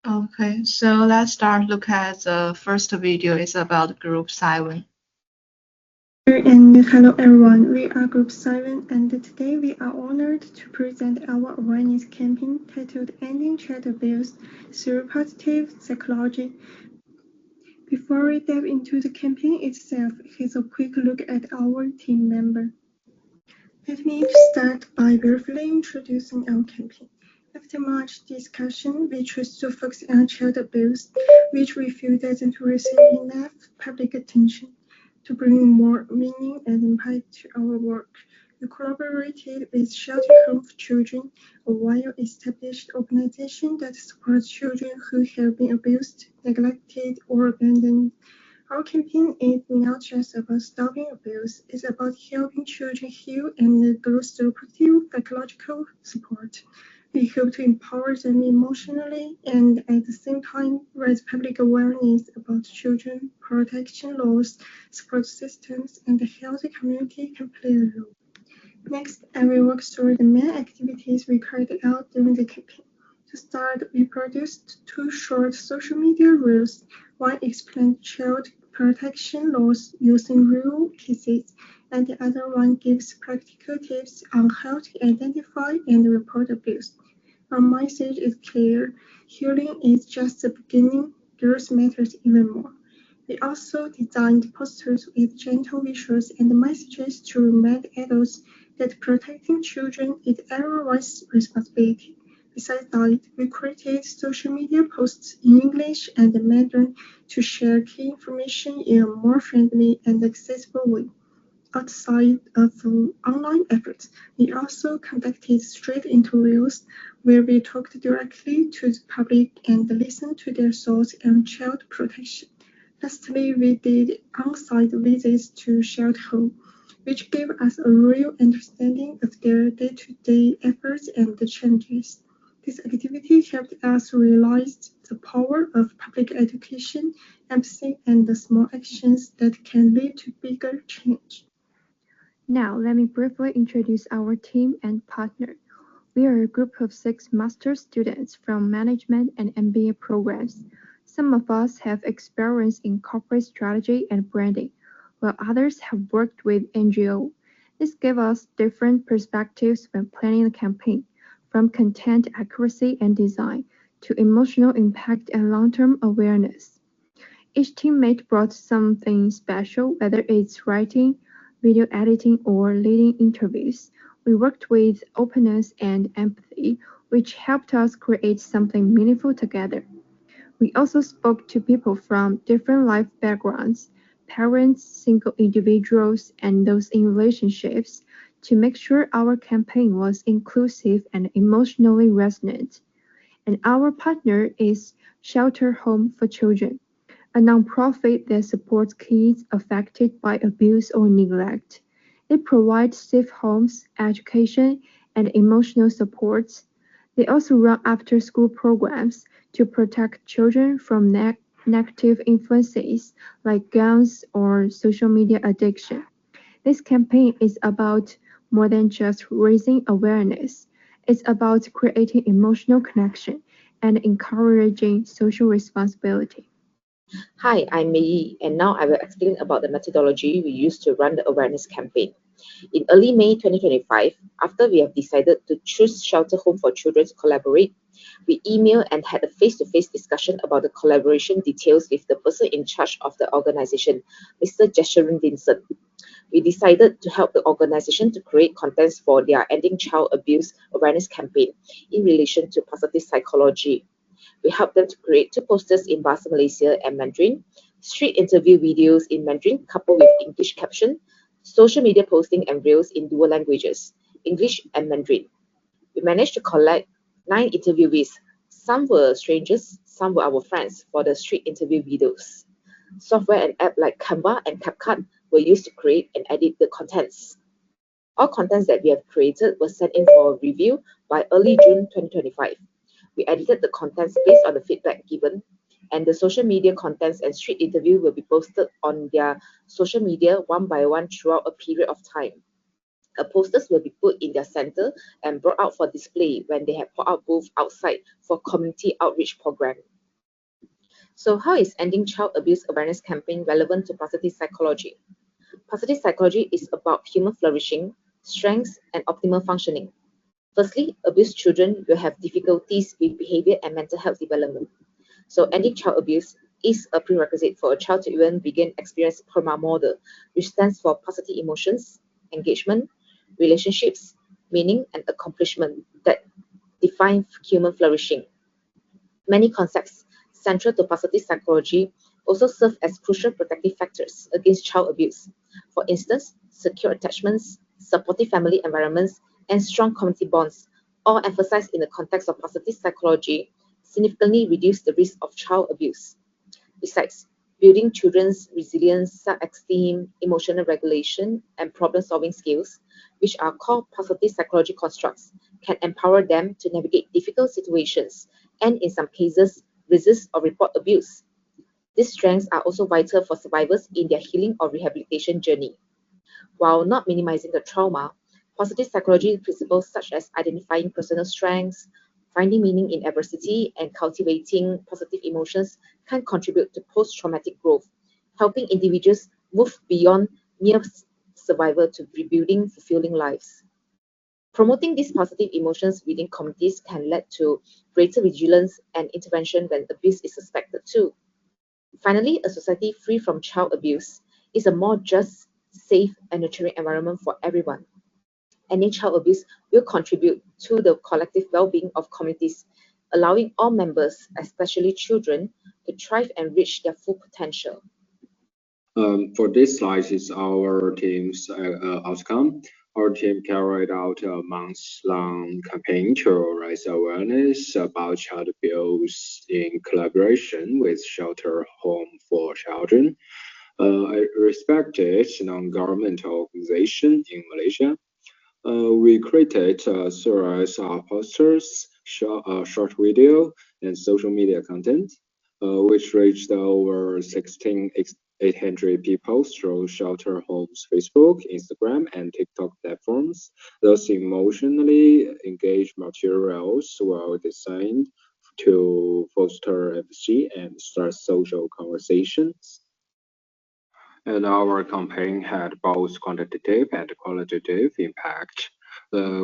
Okay, so let's start look at the first video. It's about group 7. And hello everyone, we are Group 7 and today we are honored to present our awareness campaign titled Ending Child Abuse Through Positive Psychology. Before we dive into the campaign itself, here's a quick look at our team member. Let me start by briefly introducing our campaign. After much discussion, we chose to focus on child abuse, which we feel doesn't receive enough public attention. To bring more meaning and impact to our work, we collaborated with Shelter Home for Children, a well-established organization that supports children who have been abused, neglected, or abandoned. Our campaign is not just about stopping abuse, it's about helping children heal and grow through positive psychological support. We hope to empower them emotionally and at the same time raise public awareness about children protection laws, support systems, and the healthy community can play a role. Next, I will walk through the main activities we carried out during the campaign. To start, we produced two short social media reels. One explained child protection laws using real cases, and the other one gives practical tips on how to identify and report abuse. Our message is clear: healing is just the beginning, girls matters even more. We also designed posters with gentle visuals and messages to remind adults that protecting children is everyone's responsibility. Besides that, we created social media posts in English and Mandarin to share key information in a more friendly and accessible way. Outside of online efforts, we also conducted street interviews where we talked directly to the public and listened to their thoughts on child protection. Lastly, we did on-site visits to shelter home, which gave us a real understanding of their day-to-day efforts and the challenges. This activity helped us realize the power of public education, empathy, and the small actions that can lead to bigger change. Now, let me briefly introduce our team and partner. We are a group of 6 master's students from management and MBA programs. Some of us have experience in corporate strategy and branding, while others have worked with NGO. This gave us different perspectives when planning the campaign, from content accuracy and design to emotional impact and long-term awareness. Each teammate brought something special, whether it's writing, video editing, or leading interviews. We worked with openness and empathy, which helped us create something meaningful together. We also spoke to people from different life backgrounds, parents, single individuals, and those in relationships, to make sure our campaign was inclusive and emotionally resonant. And our partner is Shelter Home for Children, a nonprofit that supports kids affected by abuse or neglect. It provides safe homes, education, and emotional support. They also run after-school programs to protect children from negative influences like guns or social media addiction. This campaign is about more than just raising awareness. It's about creating emotional connection and encouraging social responsibility. Hi, I'm Mei, and now I will explain about the methodology we used to run the awareness campaign. In early May 2025, after we have decided to choose Shelter Home for Children to collaborate, we emailed and had a face-to-face discussion about the collaboration details with the person in charge of the organization, Mr. Jesherin Vincent. We decided to help the organization to create contents for their Ending Child Abuse Awareness campaign in relation to positive psychology. We helped them to create 2 posters in Bahasa Malaysia and Mandarin, street interview videos in Mandarin coupled with English caption, social media posting and reels in dual languages, English and Mandarin. We managed to collect 9 interviewees. Some were strangers, some were our friends for the street interview videos. Software and app like Canva and CapCut were used to create and edit the contents. All contents that we have created were sent in for review by early June 2025. We edited the contents based on the feedback given, and the social media contents and street interview will be posted on their social media one by one throughout a period of time. Posters will be put in their center and brought out for display when they have put out booth outside for community outreach program. So how is Ending Child Abuse Awareness Campaign relevant to positive psychology? Positive psychology is about human flourishing, strengths, and optimal functioning. Firstly, abused children will have difficulties with behavior and mental health development. So ending child abuse is a prerequisite for a child to even begin experience PERMA model, which stands for positive emotions, engagement, relationships, meaning, and accomplishment that define human flourishing. Many concepts central to positive psychology also serve as crucial protective factors against child abuse. For instance, secure attachments, supportive family environments, and strong community bonds, all emphasized in the context of positive psychology, significantly reduce the risk of child abuse. Besides, building children's resilience, self-esteem, emotional regulation, and problem-solving skills, which are core positive psychology constructs, can empower them to navigate difficult situations and, in some cases, resist or report abuse. These strengths are also vital for survivors in their healing or rehabilitation journey. While not minimizing the trauma, positive psychology principles such as identifying personal strengths, finding meaning in adversity, and cultivating positive emotions can contribute to post traumatic growth, helping individuals move beyond mere survival to rebuilding fulfilling lives. Promoting these positive emotions within communities can lead to greater vigilance and intervention when abuse is suspected too. Finally, a society free from child abuse is a more just, safe, and nurturing environment for everyone. Ending child abuse will contribute to the collective well-being of communities, allowing all members, especially children, to thrive and reach their full potential. For this slide is our team's outcome. Our team carried out a months-long campaign to raise awareness about child abuse in collaboration with Shelter Home for Children, a respected non-governmental organization in Malaysia. We created a series of posters, short video, and social media content, which reached over 16,800 people through Shelter Home's Facebook, Instagram, and TikTok platforms. Those emotionally engaged materials were designed to foster empathy and start social conversations. And our campaign had both quantitative and qualitative impact.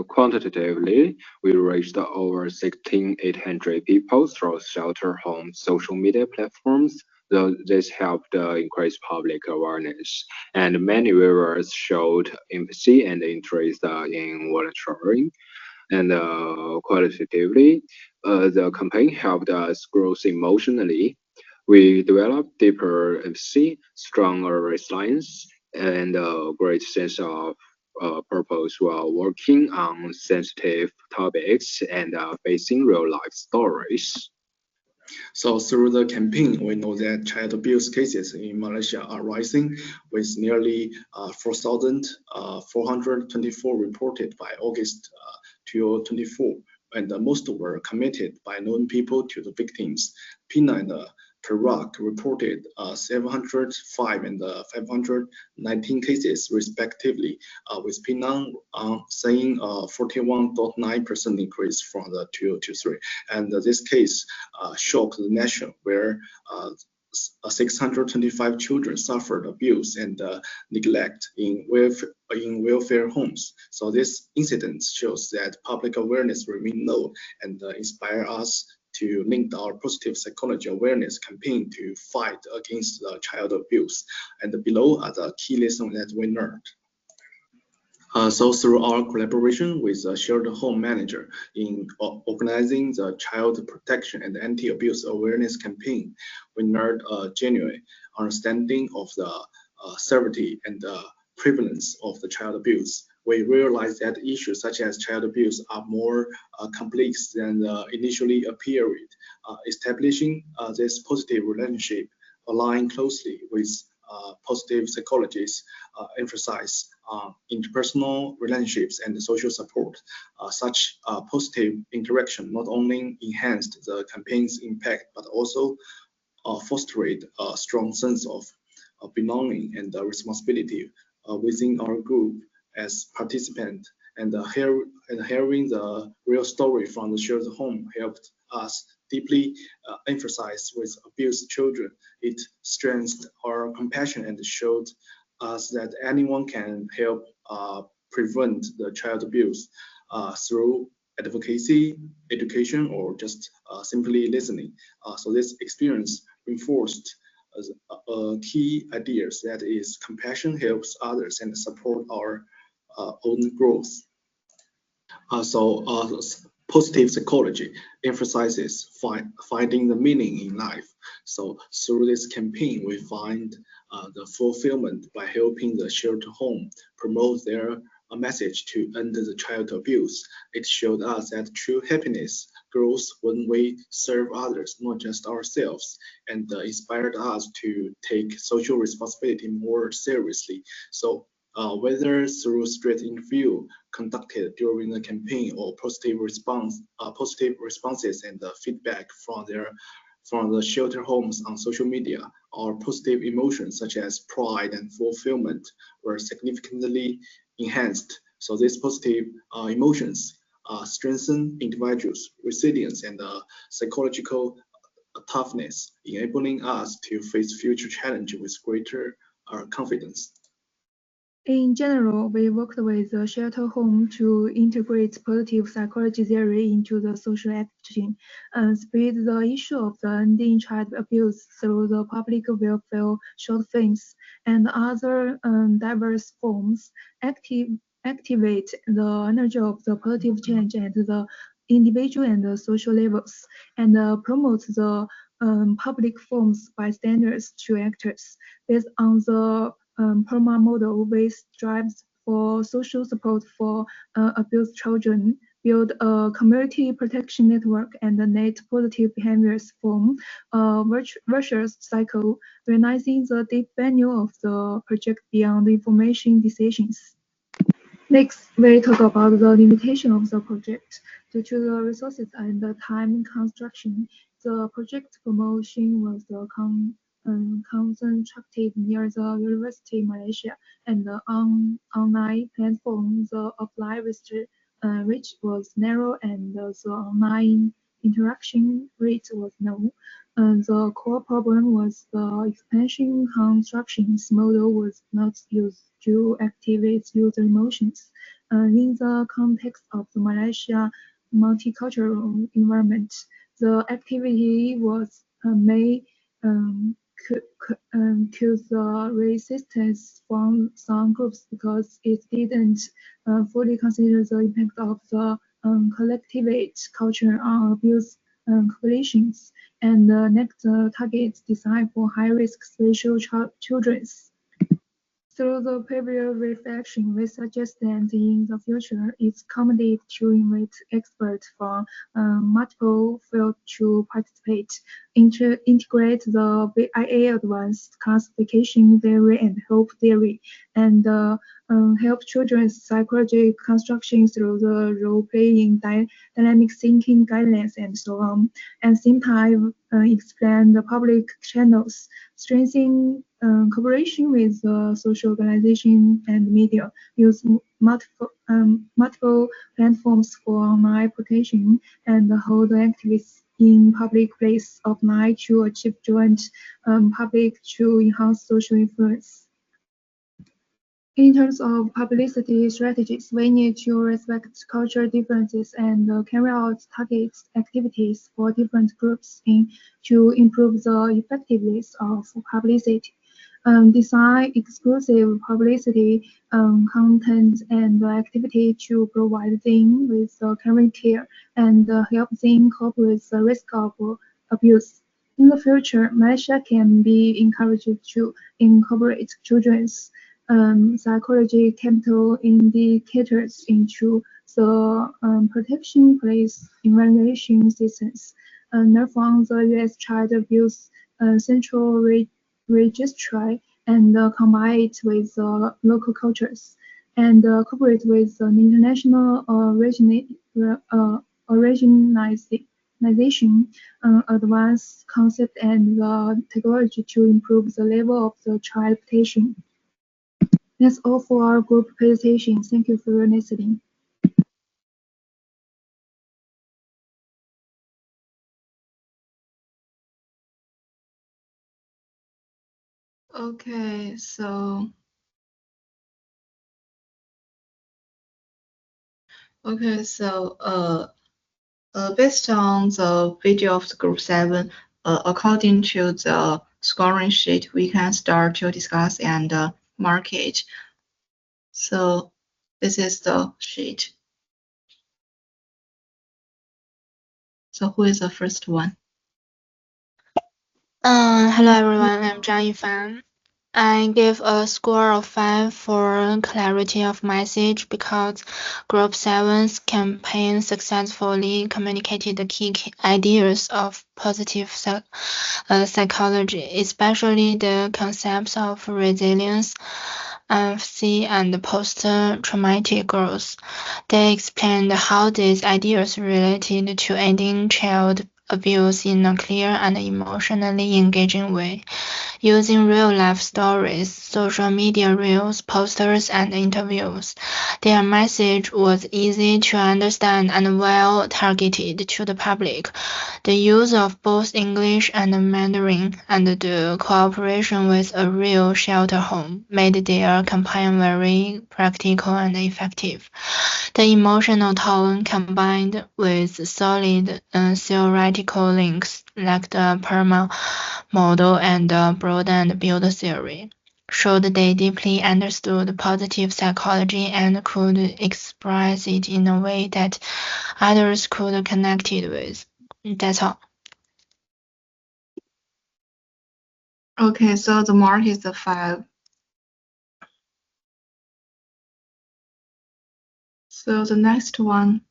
Quantitatively, we reached over 16,800 people through Shelter Home social media platforms. Though this helped increase public awareness, and many viewers showed empathy and interest in volunteering. And qualitatively, the campaign helped us grow emotionally. We developed deeper empathy, stronger resilience, and a great sense of purpose while working on sensitive topics and facing real life stories. So through the campaign, we know that child abuse cases in Malaysia are rising, with nearly 4,424 reported by August 2024, and most were committed by known people to the victims. Penang and Perak reported 705 and 519 cases respectively, with Penang saying 41.9% increase from the 2023. And this case shocked the nation, where 625 children suffered abuse and neglect in welfare homes. So this incident shows that public awareness remains low and inspire us to link our positive psychology awareness campaign to fight against child abuse. And below are the key lessons that we learned. So through our collaboration with a shared home manager in organizing the child protection and anti-abuse awareness campaign, we learned a genuine understanding of the severity and the prevalence of the child abuse. We realized that issues such as child abuse are more complex than initially appeared. Establishing this positive relationship align closely with positive psychologists emphasize interpersonal relationships and social support. Such positive interaction not only enhanced the campaign's impact, but also fostered a strong sense of belonging and responsibility within our group as participants. And hearing the real story from the shared home helped us deeply emphasized with abused children. It strengthened our compassion and showed us that anyone can help prevent the child abuse through advocacy, education, or just simply listening. So this experience reinforced key ideas, that is, compassion helps others and support our own growth. Positive psychology emphasizes finding the meaning in life. So through this campaign, we find the fulfillment by helping the shelter home promote their message to end the child abuse. It showed us that true happiness grows when we serve others, not just ourselves, and inspired us to take social responsibility more seriously. So whether through street interview conducted during the campaign or positive responses and feedback from the shelter homes on social media, our positive emotions such as pride and fulfillment were significantly enhanced. So these positive emotions strengthen individuals' resilience and psychological toughness, enabling us to face future challenges with greater confidence. In general, we worked with the shelter home to integrate positive psychology theory into the social action and spread the issue of the ending child abuse through the public welfare short films and other diverse forms, activate the energy of the positive change at the individual and the social levels, and promote the public forms bystanders to actors based on the PERMA model, which strives for social support for abused children, build a community protection network, and net positive behaviors form a virtuous cycle, realizing the deep value of the project beyond information decisions. Next, we talk about the limitation of the project. Due to the resources and the time construction, the project promotion was concentrated near the University Malaysia, and the online platform, the offline reach was narrow and the online interaction rate was low. The core problem was the expansion constructions model was not used to activate user emotions. In the context of the Malaysia multicultural environment, the activity was may cause resistance from some groups because it didn't fully consider the impact of the collectivate culture on abuse populations and next targets designed for high-risk special children. Through the previous reflection, we suggest that in the future, it's common to invite experts from multiple fields to participate, integrate the VIA advanced classification theory and hope theory, and help children's psychology construction through the role-playing, dynamic thinking guidelines, and so on. And same time, explain the public channels, strengthening cooperation with social organization and media, use multiple platforms for online protection, and hold activists in public place offline to achieve joint public to enhance social influence. In terms of publicity strategies, we need to respect cultural differences and carry out targeted activities for different groups to improve the effectiveness of publicity. Design exclusive publicity content and activity to provide them with caring care and help them cope with the risk of abuse. In the future, Malaysia can be encouraged to incorporate children's psychology capital indicators into the protection police evaluation systems. Therefore, the U.S. Child Abuse Central Registry and combine it with local cultures and cooperate with an international organization, advanced concept and technology to improve the level of the child protection. That's all for our group presentation. Thank you for listening. Okay, so based on the video of the group 7, according to the scoring sheet, we can start to discuss and mark it. So this is the sheet. So who is the first one? Hello everyone, I'm Zhang Yifan. I give a score of 5 for clarity of message because Group 7's campaign successfully communicated the key ideas of positive psychology, especially the concepts of resilience, empathy, and post-traumatic growth. They explained how these ideas related to ending child abuse in a clear and emotionally engaging way, using real-life stories, social media reels, posters, and interviews. Their message was easy to understand and well targeted to the public. The use of both English and Mandarin and the cooperation with a real shelter home made their campaign very practical and effective. The emotional tone combined with solid theoretical links like the PERMA model and the broad and build theory showed they deeply understood positive psychology and could express it in a way that others could connect it with. That's all. Okay, so the mark is the 5. So the next one.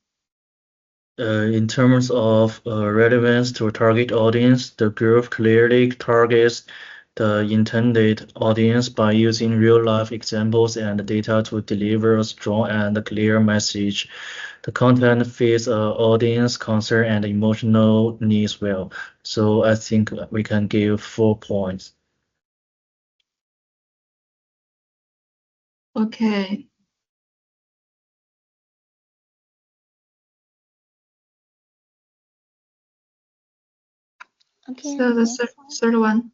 In terms of relevance to target audience, the group clearly targets the intended audience by using real-life examples and data to deliver a strong and clear message. The content fits audience concern and emotional needs well. So I think we can give 4 points. Okay. Okay, So the third one.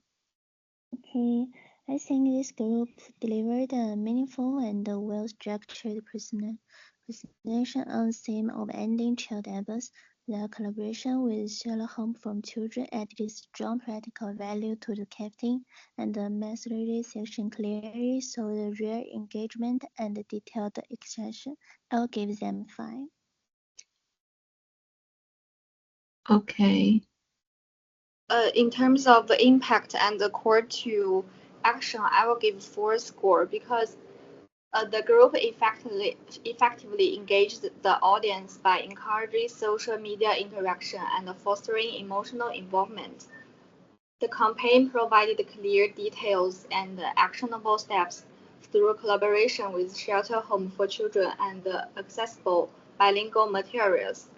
Okay, I think this group delivered a meaningful and well-structured presentation on the theme of ending child abuse. The collaboration with Sherlock Holmes from children added strong practical value to the campaign, and the methodology section clearly showed the real engagement and detailed extraction. I'll give them 5. Okay. In terms of the impact and the call to action, I will give 4 score because the group effectively engaged the audience by encouraging social media interaction and fostering emotional involvement. The campaign provided clear details and actionable steps through collaboration with Shelter Home for Children and accessible bilingual materials.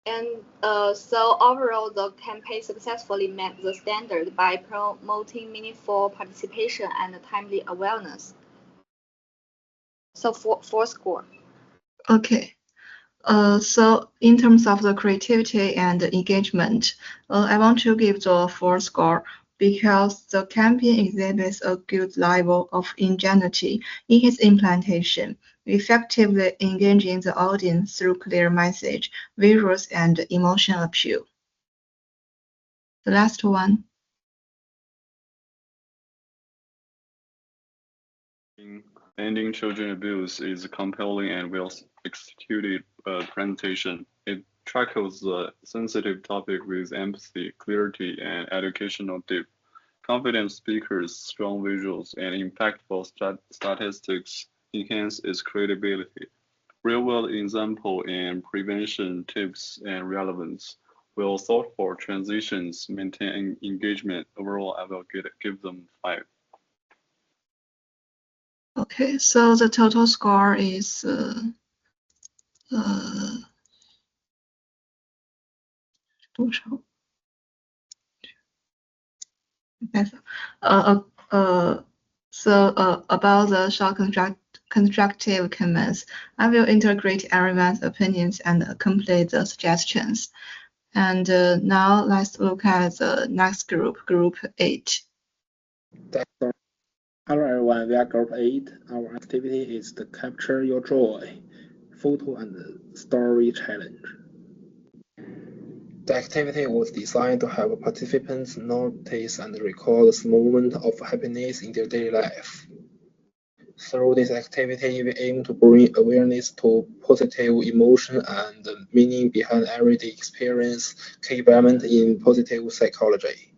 And so overall, the campaign successfully met the standard by promoting meaningful participation and timely awareness. So 4 score. Okay. So in terms of the creativity and engagement, I want to give the 4 score because the campaign exhibits a good level of ingenuity in its implementation, effectively engaging the audience through clear message, visuals, and emotional appeal. The last one. Ending children abuse is a compelling and well-executed presentation. It tackles the sensitive topic with empathy, clarity, and educational depth. Confident speakers, strong visuals, and impactful statistics enhance its credibility. Real-world example and prevention tips and relevance. Well thoughtful transitions maintain engagement. Overall, I will give them 5. Okay, so the total score is about the short constructive comments, I will integrate everyone's opinions and complete the suggestions. And now let's look at the next group, Group 8. Hello everyone, we are Group 8. Our activity is the Capture Your Joy Photo and Story Challenge. The activity was designed to have participants notice and record the moment of happiness in their daily life. Through this activity, we aim to bring awareness to positive emotion and meaning behind everyday experience, key element in positive psychology.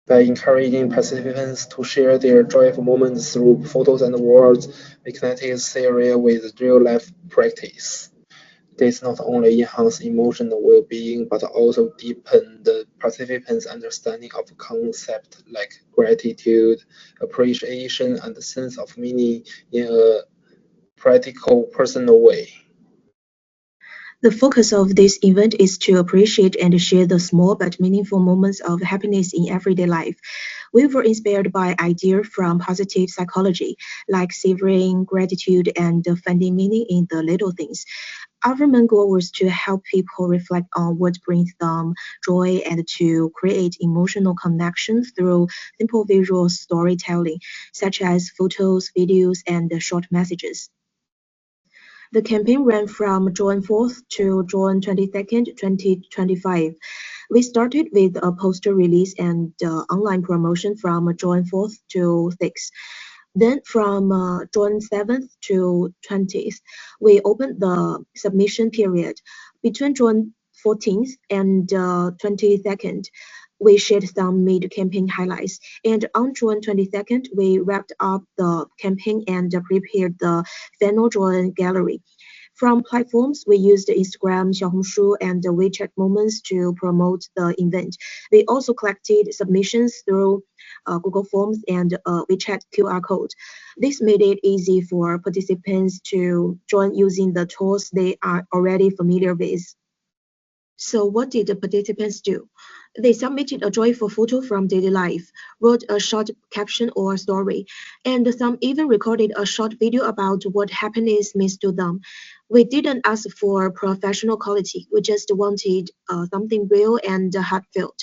By encouraging participants to share their joyful moments through photos and words, we connected this theory with real-life practice. This not only enhances emotional well-being, but also deepens the participants' understanding of concepts like gratitude, appreciation, and the sense of meaning in a practical, personal way. The focus of this event is to appreciate and share the small but meaningful moments of happiness in everyday life. We were inspired by ideas from positive psychology, like savoring gratitude and finding meaning in the little things. Our main goal was to help people reflect on what brings them joy and to create emotional connections through simple visual storytelling, such as photos, videos, and short messages. The campaign ran from June 4th to June 22nd, 2025. We started with a poster release and online promotion from June 4th to 6th. Then from June 7th to 20th, we opened the submission period. Between June 14th and 22nd, we shared some mid-campaign highlights. And on June 22nd, we wrapped up the campaign and prepared the final June gallery. From platforms, we used Instagram, Xiaohongshu, and WeChat Moments to promote the event. We also collected submissions through Google Forms and WeChat QR code. This made it easy for participants to join using the tools they are already familiar with. So what did the participants do? They submitted a joyful photo from daily life, wrote a short caption or story, and some even recorded a short video about what happiness means to them. We didn't ask for professional quality, we just wanted something real and heartfelt.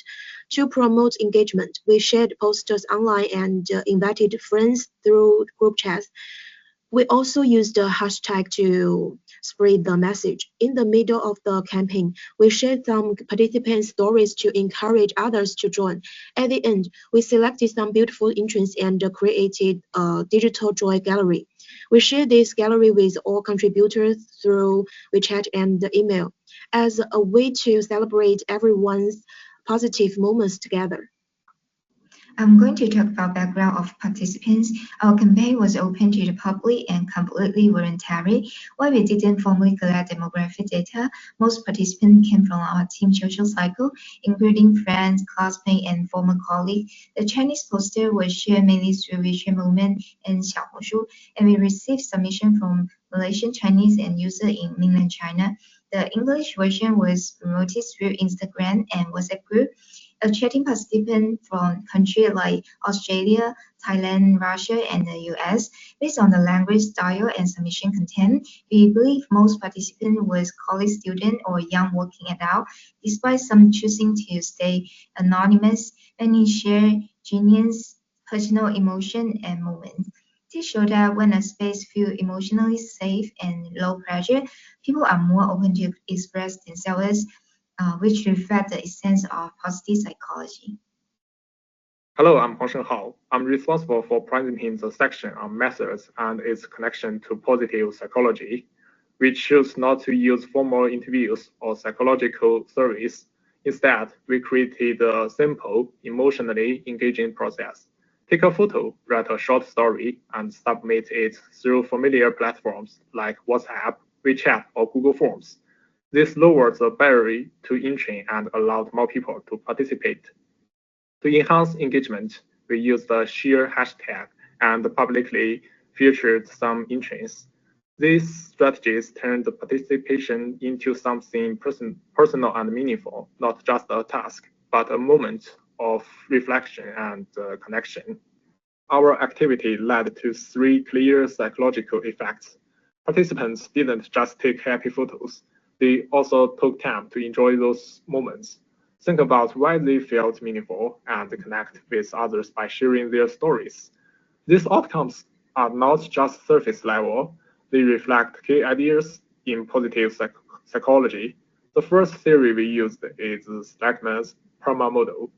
To promote engagement, we shared posters online and invited friends through group chats. We also used the hashtag to spread the message. In the middle of the campaign, we shared some participants' stories to encourage others to join. At the end, we selected some beautiful entrants and created a digital joy gallery. We shared this gallery with all contributors through WeChat and email as a way to celebrate everyone's positive moments together. I'm going to talk about background of participants. Our campaign was open to the public and completely voluntary. While we didn't formally collect demographic data, most participants came from our team social cycle, including friends, classmates, and former colleagues. The Chinese poster was shared mainly through WeChat Movement and Xiaohongshu, and we received submission from Malaysian Chinese and users in mainland China. The English version was promoted through Instagram and WhatsApp group. A chatting participant from countries like Australia, Thailand, Russia, and the US. Based on the language style and submission content, we believe most participants were college students or young working adults. Despite some choosing to stay anonymous, many share genuine personal emotion and moments. This shows that when a space feels emotionally safe and low pressure, people are more open to express themselves, which reflect the essence of positive psychology. Hello, I'm Huang Hao. I'm responsible for presenting the section on methods and its connection to positive psychology. We choose not to use formal interviews or psychological surveys. Instead, we created a simple, emotionally engaging process. Take a photo, write a short story, and submit it through familiar platforms like WhatsApp, WeChat, or Google Forms. This lowered the barrier to entry and allowed more people to participate. To enhance engagement, we used the share hashtag and publicly featured some entrants. These strategies turned the participation into something personal and meaningful, not just a task, but a moment of reflection and connection. Our activity led to 3 clear psychological effects. Participants didn't just take happy photos, they also took time to enjoy those moments, think about why they felt meaningful, and connect with others by sharing their stories. These outcomes are not just surface level, they reflect key ideas in positive psychology. The first theory we used is Seligman's PERMA model,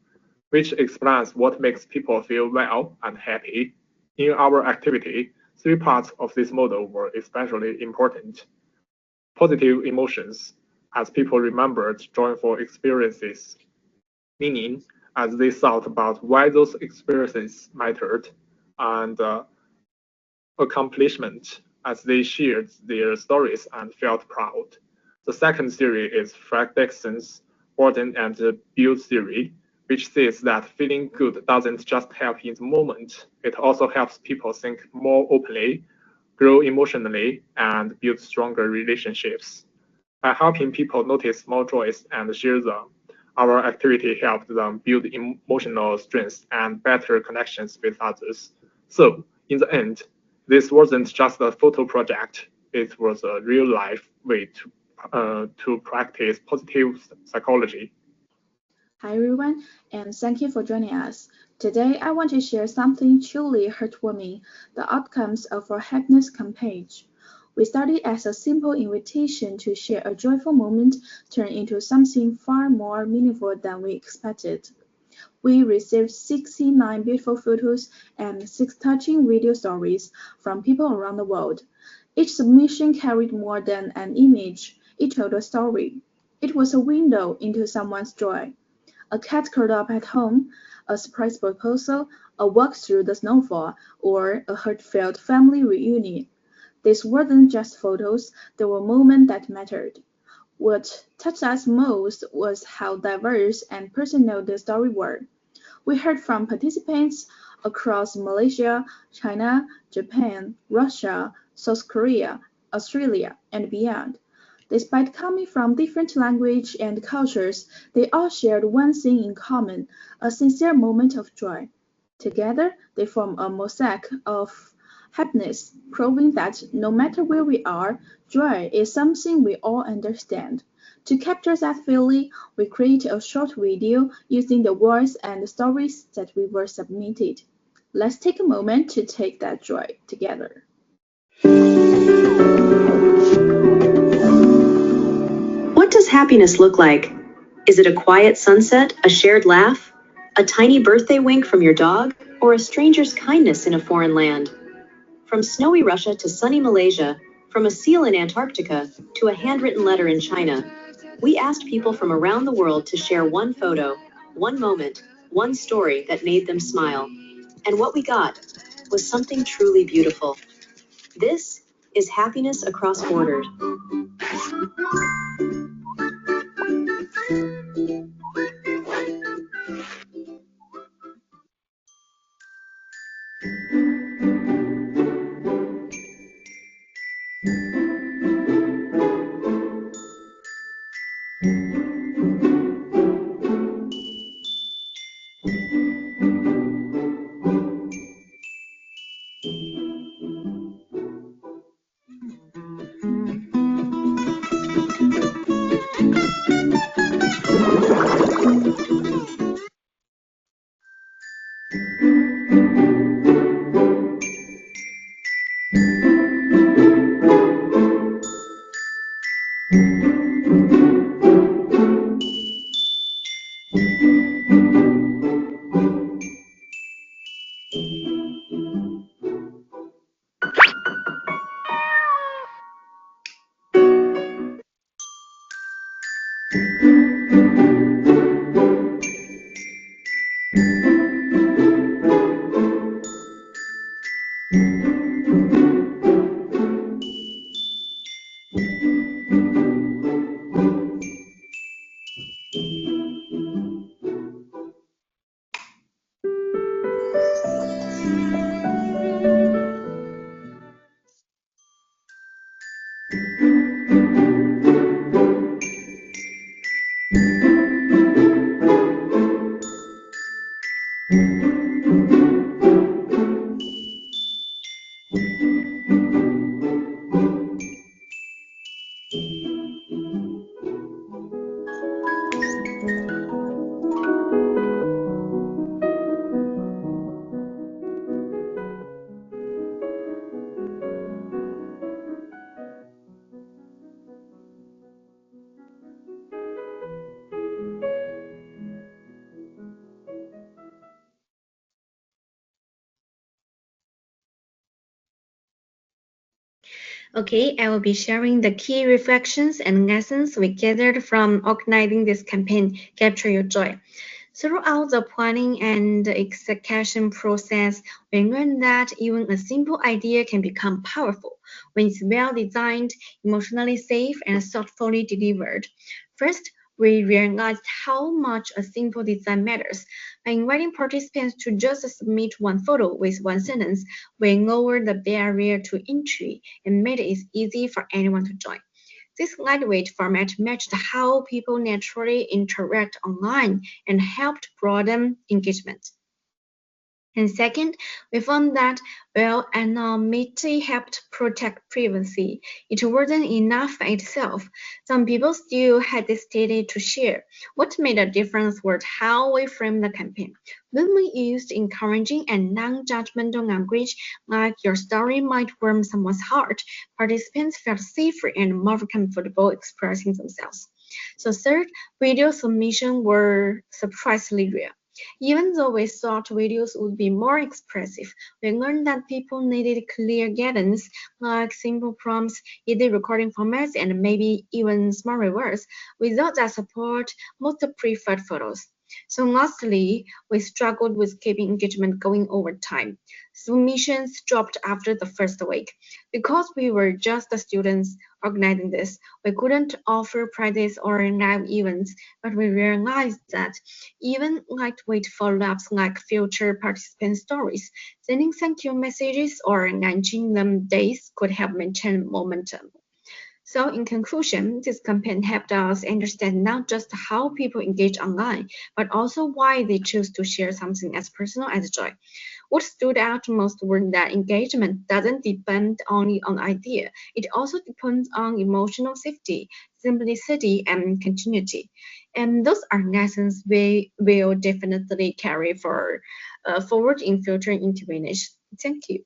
which explains what makes people feel well and happy. In our activity, three parts of this model were especially important. Positive emotions, as people remembered joyful experiences. Meaning, as they thought about why those experiences mattered, and accomplishment, as they shared their stories and felt proud. The second theory is Fredrickson's Order and Build theory, which says that feeling good doesn't just help in the moment, it also helps people think more openly, grow emotionally, and build stronger relationships. By helping people notice small joys and share them, our activity helped them build emotional strength and better connections with others. So, in the end, this wasn't just a photo project, it was a real-life way to practice positive psychology. Hi everyone, and thank you for joining us. Today I want to share something truly heartwarming, the outcomes of our happiness campaign. We started as a simple invitation to share a joyful moment turned into something far more meaningful than we expected. We received 69 beautiful photos and 6 touching video stories from people around the world. Each submission carried more than an image, it told a story. It was a window into someone's joy. A cat curled up at home, a surprise proposal, a walk through the snowfall, or a heartfelt family reunion. These weren't just photos, they were moments that mattered. What touched us most was how diverse and personal the stories were. We heard from participants across Malaysia, China, Japan, Russia, South Korea, Australia, and beyond. Despite coming from different languages and cultures, they all shared one thing in common, a sincere moment of joy. Together, they form a mosaic of happiness, proving that no matter where we are, joy is something we all understand. To capture that feeling, we created a short video using the words and stories that we were submitted. Let's take a moment to take that joy together. What does happiness look like? Is it a quiet sunset, a shared laugh, a tiny birthday wink from your dog, or a stranger's kindness in a foreign land? From snowy Russia to sunny Malaysia, from a seal in Antarctica to a handwritten letter in China, we asked people from around the world to share one photo, one moment, one story that made them smile. And what we got was something truly beautiful. This is happiness across borders. Okay, I will be sharing the key reflections and lessons we gathered from organizing this campaign, Capture Your Joy. Throughout the planning and execution process, we learned that even a simple idea can become powerful when it's well designed, emotionally safe, and thoughtfully delivered. First, we realized how much a simple design matters. By inviting participants to just submit one photo with one sentence, we lowered the barrier to entry and made it easy for anyone to join. This lightweight format matched how people naturally interact online and helped broaden engagement. And second, we found that while anonymity helped protect privacy, it wasn't enough by itself. Some people still hesitated to share. What made a difference was how we framed the campaign. When we used encouraging and non-judgmental language, like your story might warm someone's heart, participants felt safer and more comfortable expressing themselves. So third, video submissions were surprisingly rare. Even though we thought videos would be more expressive, we learned that people needed clear guidance, like simple prompts, easy recording formats, and maybe even small rewards. Without that support, most preferred photos. So lastly, we struggled with keeping engagement going over time. Submissions dropped after the first week. Because we were just the students organizing this, we couldn't offer prizes or live events, but we realized that even lightweight follow-ups like future participant stories, sending thank you messages or nudging them days could help maintain momentum. So in conclusion, this campaign helped us understand not just how people engage online, but also why they choose to share something as personal as joy. What stood out most was that engagement doesn't depend only on idea. It also depends on emotional safety, simplicity, and continuity. And those are lessons we will definitely carry forward in future interventions. Thank you.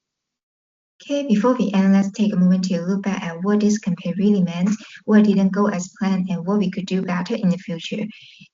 Okay, before we end, let's take a moment to look back at what this campaign really meant, what didn't go as planned, and what we could do better in the future.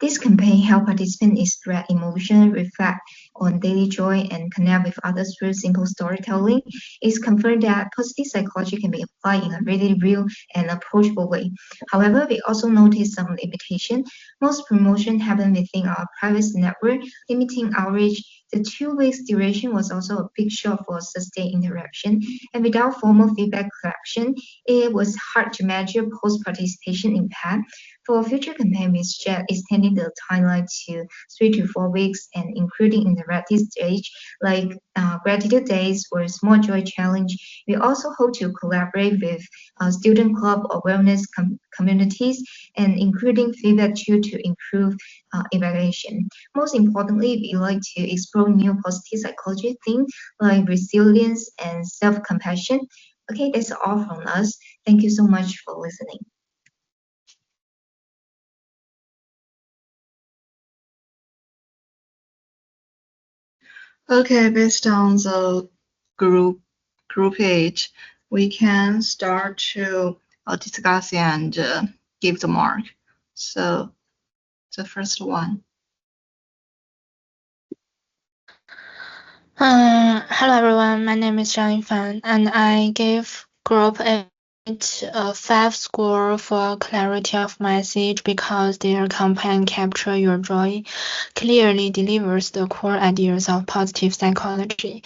This campaign helped participants express emotion, reflect on daily joy, and connect with others through simple storytelling. It's confirmed that positive psychology can be applied in a really real and approachable way. However, we also noticed some limitation. Most promotion happened within our private network, limiting outreach. The 2 weeks duration was also a big shock for sustained interaction, and without formal feedback collection, it was hard to measure post-participation impact. For a future campaign, we suggest extending the timeline to 3 to 4 weeks and including interactive stage like gratitude days or small joy challenge. We also hope to collaborate with student club or wellness communities and including feedback to improve evaluation. Most importantly, we like to explore new positive psychology themes like resilience and self-compassion. Okay, that's all from us. Thank you so much for listening. Okay, based on the group age, we can start to discuss and give the mark. So the first one. Hello everyone, my name is Zhang Yifan, and I gave group 8 a 5 score for clarity of message because their campaign Capture Your Joy clearly delivers the core ideas of positive psychology,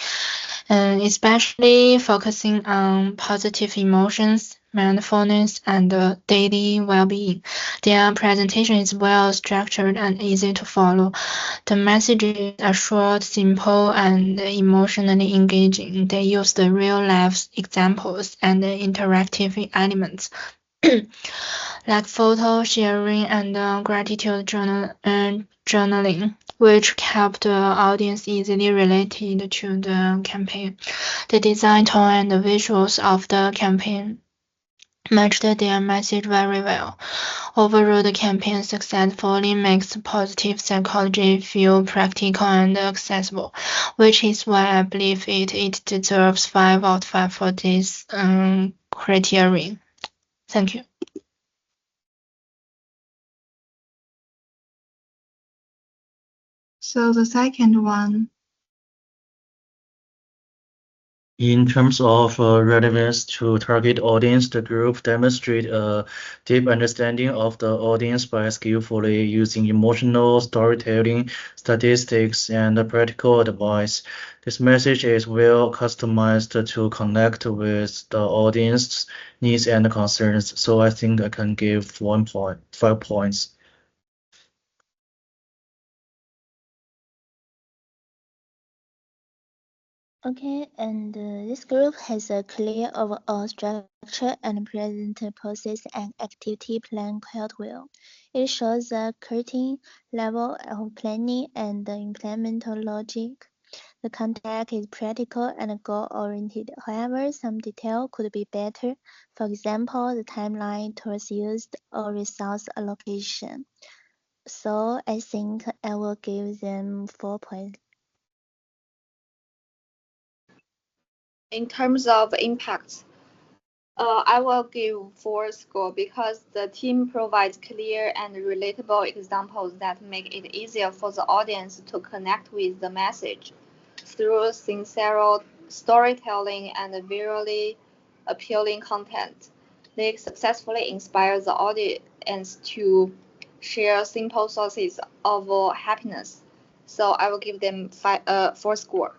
and especially focusing on positive emotions, mindfulness, and daily well-being. Their presentation is well structured and easy to follow. The messages are short, simple, and emotionally engaging. They use the real-life examples and interactive elements like photo sharing and gratitude journaling, which help the audience easily related to the campaign. The design tone and the visuals of the campaign matched their message very well. Overall, the campaign successfully makes positive psychology feel practical and accessible, which is why I believe it deserves 5 out of 5 for this criterion. Thank you. So the second one. In terms of relevance to target audience, the group demonstrate a deep understanding of the audience by skillfully using emotional storytelling, statistics, and practical advice. This message is well customized to connect with the audience's needs and concerns. So I think I can give 1.5 points. Okay, and this group has a clear overall structure and present process and activity plan quite well. It shows the curtain level of planning and the implemental logic. The content is practical and goal-oriented. However, some detail could be better. For example, the timeline, tools used, or resource allocation. So I think I will give them 4 points. In terms of impact, I will give 4 score because the team provides clear and relatable examples that make it easier for the audience to connect with the message. Through sincere storytelling and visually appealing content, they successfully inspire the audience to share simple sources of happiness. So I will give them 4 score.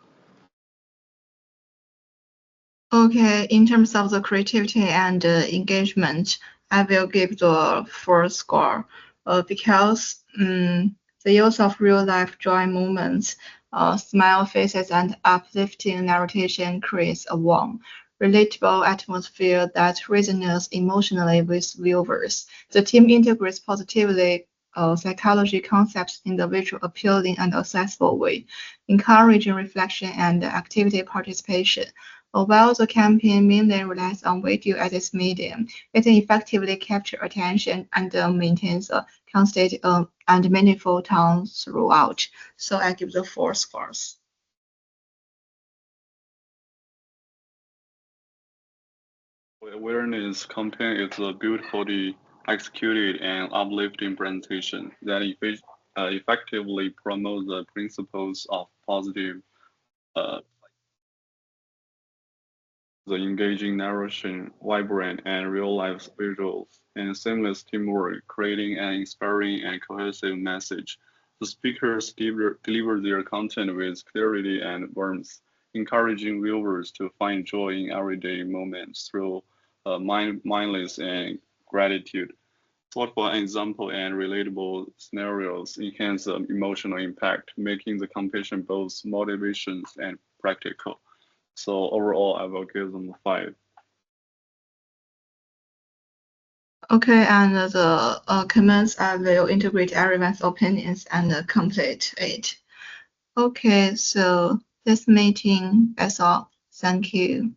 Okay, in terms of the creativity and engagement, I will give the 4 score because the use of real-life joy moments, smile faces, and uplifting narration creates a warm, relatable atmosphere that resonates emotionally with viewers. The team integrates positively psychology concepts in the visual appealing and accessible way, encouraging reflection and activity participation. While the campaign mainly relies on video as its medium, it effectively captures attention and maintains a constant and meaningful tone throughout. So I give the 4 scores. Awareness campaign is a beautifully executed and uplifting presentation that effectively promotes the principles of positive the engaging narration, vibrant and real-life visuals, and seamless teamwork, creating an inspiring and cohesive message. The speakers deliver their content with clarity and warmth, encouraging viewers to find joy in everyday moments through mindless and gratitude. Thoughtful example and relatable scenarios enhance the emotional impact, making the competition both motivations and practical. So overall, I will give them a 5. Okay, and the comments I will integrate everyone's opinions and complete it. Okay, so this meeting, that's all. Thank you.